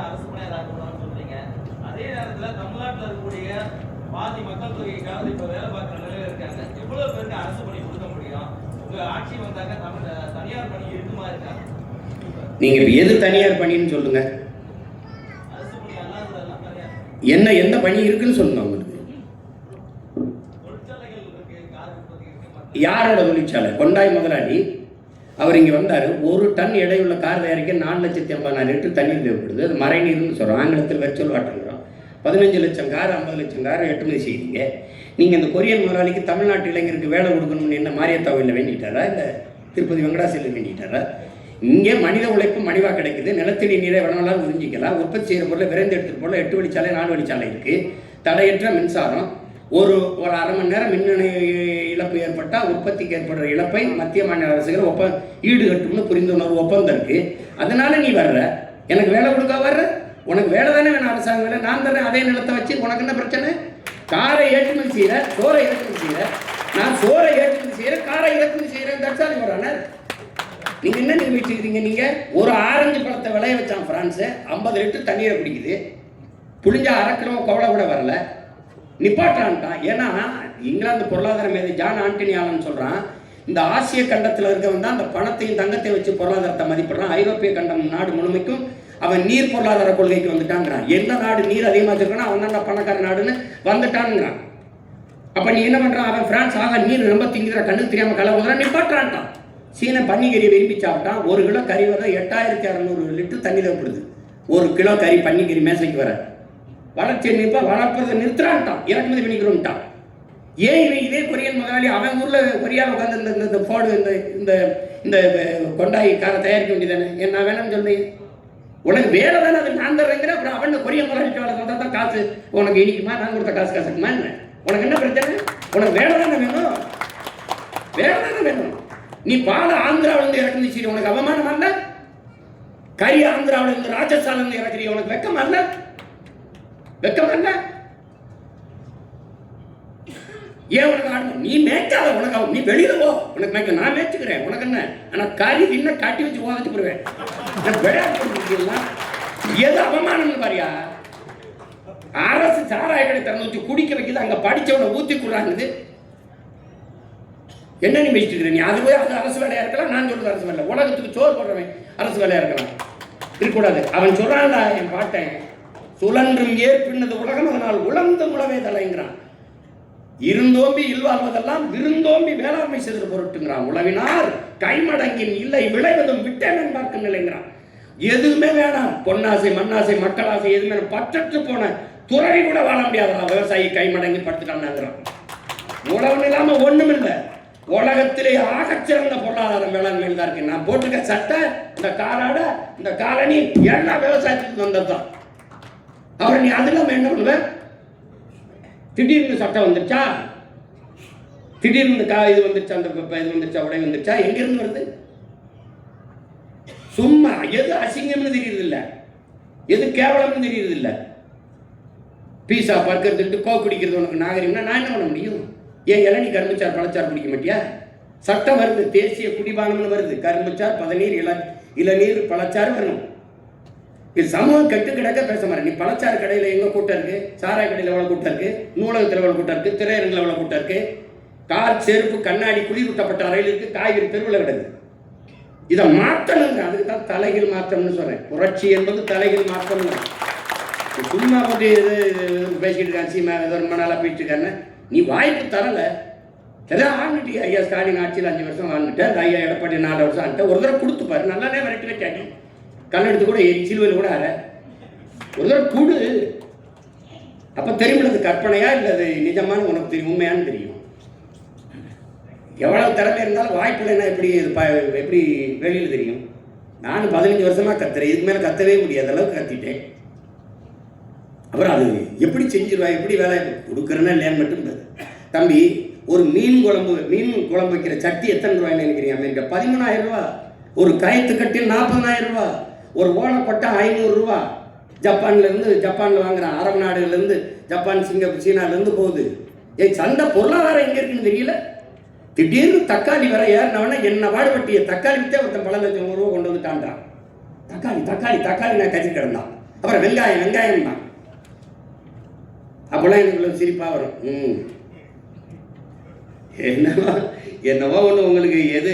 அரசு பணியாளர் சொல்றீங்க. அதே நேரத்தில் தமிழ்நாட்டில் இருக்கக்கூடிய பாதி மக்கள் தொகைக்காக இப்ப வேலை பார்க்குற நிலையில இருக்காங்க. எவ்வளவு பேருக்கு அரசு பணி கொடுக்க முடியும்? உங்க ஆட்சி வந்தாங்க தனியார் பணி இருக்குமா இருக்காங்க? நீங்க எது தனியார் பணின்னு சொல்லுங்க. அரசு பணி அல்லாததெல்லாம் தனியார். என்ன எந்த பணி இருக்குன்னு சொல்லுங்க உங்களுக்கு. தொழிற்சாலைகள் இருக்கு, கார் உற்பத்தி இருக்கு. யாரோட தொழிற்சாலை? கொண்டாய் முதலாளி அவர் இங்கே வந்தார். 1 டன் எடையுள்ள கார் தயாரிக்க 4,80,000 லிட்டர் தண்ணீர் தேவைப்படுது. அது மறைநீர்னு சொல்கிறோம், ஆங்கிலத்தில் வெர்ச்சுவல் வாட்டர்ங்கிறோம். 15 லட்சம் கார் 50 லட்சம் கார் ஏற்றுமதி செய்வீங்க. நீங்கள் இந்த கொரியன் முதலாளிக்கு தமிழ்நாட்டு இளைஞருக்கு வேலை கொடுக்கணும்னு என்ன மாரியத்தாவில் வேண்டிட்டாரா, இல்லை திருப்பதி வெங்கடாசலில் வேண்டிட்டாரா? இங்கே மனித உழைப்பு மலிவாக கிடைக்குது. நிலத்தடி நீரை வேணாலும் உறிஞ்சிக்கலாம். உற்பத்தி செய்கிற பொருளை விரைந்து எடுத்துகிட்டு போல 8 வழிச்சாலை 4 வழிச்சாலை இருக்குது. தடையற்ற மின்சாரம். ஒரு அரை மணி நேரம் மின்னணு இழப்பு ஏற்பட்டால் உற்பத்திக்கு ஏற்படுற இழப்பை மத்திய மாநில அரசுகள் ஈடுகட்டும்னு புரிந்துணர்வு ஒப்பந்தம் இருக்குது. அதனால நீ வர்ற, எனக்கு வேலை கொடுக்க வர்ற, உனக்கு வேலை தானே வேணும், அரசாங்க வேலை நான் தர்றேன். அதே நிலத்தை வச்சு உனக்கு என்ன பிரச்சனை? காரை ஏற்றுமதி செய்கிற, சோறை ஏற்றுமதி செய்கிற, நான் சோறை ஏற்றுமதி செய்கிறேன், காரை இறக்குமதி செய்கிறேன். தற்சாலி வரான நீங்கள் என்ன நிரூபிச்சுக்கிறீங்க? நீங்கள் ஒரு ஆரஞ்சு பழத்தை விளைய வச்சான் ஃப்ரான்ஸு, 50 லிட்டர் தண்ணீரை குடிக்குது. புளிஞ்சா 1/2 கிலோ கவலை கூட வரல, நிப்பாட்டான்ட்டான். ஏன்னா இங்கிலாந்து பொருளாதார மேதை ஜான் ஆண்டனி ஆலன் சொல்கிறான், இந்த ஆசிய கண்டத்தில் இருக்கவன் தான் அந்த பணத்தையும் தங்கத்தையும் வச்சு பொருளாதாரத்தை மதிப்பிடுறான். ஐரோப்பிய கண்டம் நாடு முழுமைக்கும் அவன் நீர் பொருளாதார கொள்கைக்கு வந்துட்டாங்கிறான். எந்த நாடு நீர் அதிகமாக வச்சிருக்கானோ அவன் தான் பணக்கார நாடுன்னு வந்துட்டான்ங்கிறான். அப்போ நீ என்ன பண்ணுறான்? அவன் பிரான்ஸ் ஆக நீர் ரொம்ப திங்கிற கண்ணு தெரியாமல் கலை ஊதுறான், நிப்பாட்டான்ட்டான். சீன பன்னிக்கறியை விரும்பி சாப்பிட்டான். 1 கிலோ கறி வர 8600 லிட்டர் தண்ணி தேவைப்படுது. 1 கிலோ கறி பன்னிக்கறி மேசைக்கு வர வளர்ச்சி நிற்பா வளர்ப்பதை நிறுத்துறான்ட்டான், இறக்குமதி பண்ணிக்கிறோம்ட்டான். ஏன் இதே கொரியன் முதலாளி அவன் ஊரில் கொரியாவில் உட்காந்து இந்த போடு இந்த இந்த கொண்டாய் காரை தயாரிக்க வேண்டியதானே? என்ன வேணும்னு சொல்லி உனக்கு வேலை தானே, அது நான் தர்றேங்கிற. அப்புறம் அவன் கொரியன் முதலாளிக்கு வேலை தந்தா தான் காசு உனக்கு இனிக்குமா? நான் கொடுத்த காசு காசுக்குமா? என்ன உனக்கு என்ன பிரச்சனை? உனக்கு வேலை தானே வேணும், வேலை தானே வேணும். நீ பால ஆந்திராவிலேருந்து இறக்குமதி செய்ய உனக்கு அவமானமா இல்லை? கறி ஆந்திராவிலேருந்து ராஜஸ்தான்லேருந்து இறக்குறீ, உனக்கு வெக்கமா இல்லை? வெக்கமா இல்லை? ஏன் உனக்கு ஆடணும்? நீ மேய்க்காத, உனக்கு நீ வெளியில போ, உனக்கு மேய்க்க நான் மேய்ச்சிக்கிறேன், உனக்கு என்ன? ஆனால் கறி இன்னும் கட்டி வச்சு போதிச்சு போடுவேன். எது அவமானம்னு பாரியா? அரசு சாராய கடை திறந்து வச்சு குடிக்க வைக்குது, அங்கே படித்தவனை ஊற்றி கொடுறாங்குது. என்ன நீ பேசிட்டு இருக்கிற? நீ அது போய் அது அரசு வேலையாக இருக்கலாம். நான் சொல்றது அரசு வேலை. உலகத்துக்கு சோறு போடுறவன் அரசு வேலையாக இருக்கலாம், இருக்கக்கூடாது. அவன் சொல்றான்டா என் பாட்டேன், சுழன்றும் ஏற்பின்னது உலகம், அதனால் உழந்து முழவே தலைங்கிறான். இருந்தோம்பி இல்வாழ்வதெல்லாம் விருந்தோம்பி வேளாண்மை செய்து பொருட்டுங்கிறான். உழவினார் கைமடங்கின் இல்லை விளைவதும் விட்டேன் பார்க்கும் நிலைங்கிறான். எதுவுமே வேணாம், பொன்னாசை மண்ணாசை மக்களாசை எதுவுமே பற்றற்று போன துறை கூட வாழ முடியாதா? விவசாயி கைமடங்கி படுத்துட்டான்ங்கிறான். உழவு இல்லாம ஒண்ணும் இல்லை. உலகத்திலே ஆகச்சிறந்த பொருளாதாரம் வேளாண்மையில் தான் இருக்கு. நான் போட்டுக்க சட்டை, இந்த காலாட, இந்த காலனி எல்லாம் விவசாயத்துக்கு வந்ததுதான். அப்புறம் நீ அதெல்லாம் என்ன பண்ணுவ? திடீர்னு சட்டம் வந்துருச்சா, திடீர்னு இது வந்துருச்சா, அந்த இது வந்துருச்சா, உடை வந்துருச்சா, எங்கிருந்து வருது? சும்மா எது அசிங்கம்னு தெரியுது இல்லை, எது கேவலம்னு தெரியுது இல்லை. பீஸா பர்கர் கோ குடிக்கிறது உனக்கு நாகரிகம்னா நான் என்ன பண்ண முடியும்? ஏன் இளநீ கரும்புச்சார் பழச்சார் குடிக்க மாட்டியா? சட்டம் வருது, தேசிய குடிபானம்னு வருது. கரும்புச்சார் பதநீர் இளநீர் பழச்சாறு வரணும். இது சமூகம் கெட்டு கிடக்க பேச மாட்டேன். நீ பழச்சாறு கடையில் எங்கே கூட்டம் இருக்கு, சாராய கடையில் எவ்வளோ கூட்டம் இருக்கு, நூலகத்தில் எவ்வளோ கூட்டம் இருக்கு, திரையரங்கில் எவ்வளோ கூட்டம் இருக்கு, கார் செருப்பு கண்ணாடி குளிரூட்டப்பட்ட அறையில் இருக்கு, காய்கறி தெருவில் கிடக்கு. இதை மாற்றணுங்க. அதுக்கு தான் தலைகீழ் மாற்றம்னு சொல்றேன். புரட்சி என்பது தலைகீழ் மாற்றம். சும்மா போட்டு பேசிக்கிட்டு இருக்கான் சீமா, ஏதோ ரொம்ப நாளாக போயிட்டு இருக்கான்னு நீ வாய்ப்பு தரல. எதாவது ஆண்டுட்டு ஐயா ஸ்டாலின் ஆட்சியில் 5 வருஷம் வாழ்ந்துட்டேன், அந்த ஐயா எடப்பாடி 4 வருஷம் ஆகிட்டேன். ஒரு தடவை கொடுத்துப்பாரு, நல்லானே வரட்டில கேட்டேன். கல்லெடுத்து கூட சிலுவையில் கூட ஆற ஒரு தடவை கூடு. அப்போ தெரியும் அது கற்பனையா இல்லை அது நிஜமான உனக்கு தெரியும், உண்மையானு தெரியும். எவ்வளவு திறமை இருந்தாலும் வாய்ப்பு இல்லைன்னா எப்படி எப்படி வெளியில் தெரியும்? நான் 15 வருஷமா கத்துறேன், இதுக்கு மேலே கத்தவே முடியாத அளவுக்கு கத்திட்டேன். அப்புறம் அது எப்படி செஞ்சிருவா, எப்படி வேலை கொடுக்குறேன்னா இல்லையான்னு மட்டும் தம்பி. ஒரு மீன் குழம்பு வைக்கிற சட்டி எத்தனை ரூபாய்ன்னு நினைக்கிறீங்க? அமெரிக்கா 13,000 ரூபா. ஒரு கயத்து கட்டில் 40,000 ரூபா. ஒரு ஓலைப்பட்டா 500 ரூபா. ஜப்பானில் வாங்குறான். அரபு நாடுகள்லேருந்து ஜப்பான், சிங்கப்பூர், சீனாலேருந்து போகுது. சந்தை பொருளாதாரம் எங்கே இருக்குன்னு தெரியல. திடீர்னு தக்காளி வர ஏறினவனா என்ன பாடுபட்டிய தக்காளி வித்தே ஒருத்தன் 10 லட்சம் ரூபா கொண்டு வந்துட்டான்றான். தக்காளி தக்காளி தக்காளி நான் கறி கிடந்தான். அப்புறம் வெங்காயம் தான். அப்போல்லாம் எனக்கு சிரிப்பாக வரும். என்னவோ ஒன்று உங்களுக்கு இது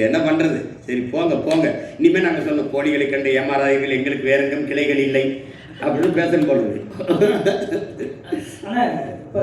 என்ன பண்ணுறது, சரி போங்க இனிமேல் நாங்கள் சொன்ன கோழிகளை கண்டு ஏமாறாதீர்கள், எங்களுக்கு வேற எங்கும் கிளைகள் இல்லை அப்படின்னு பேசணும் போடுறது. ஆனால் இப்போ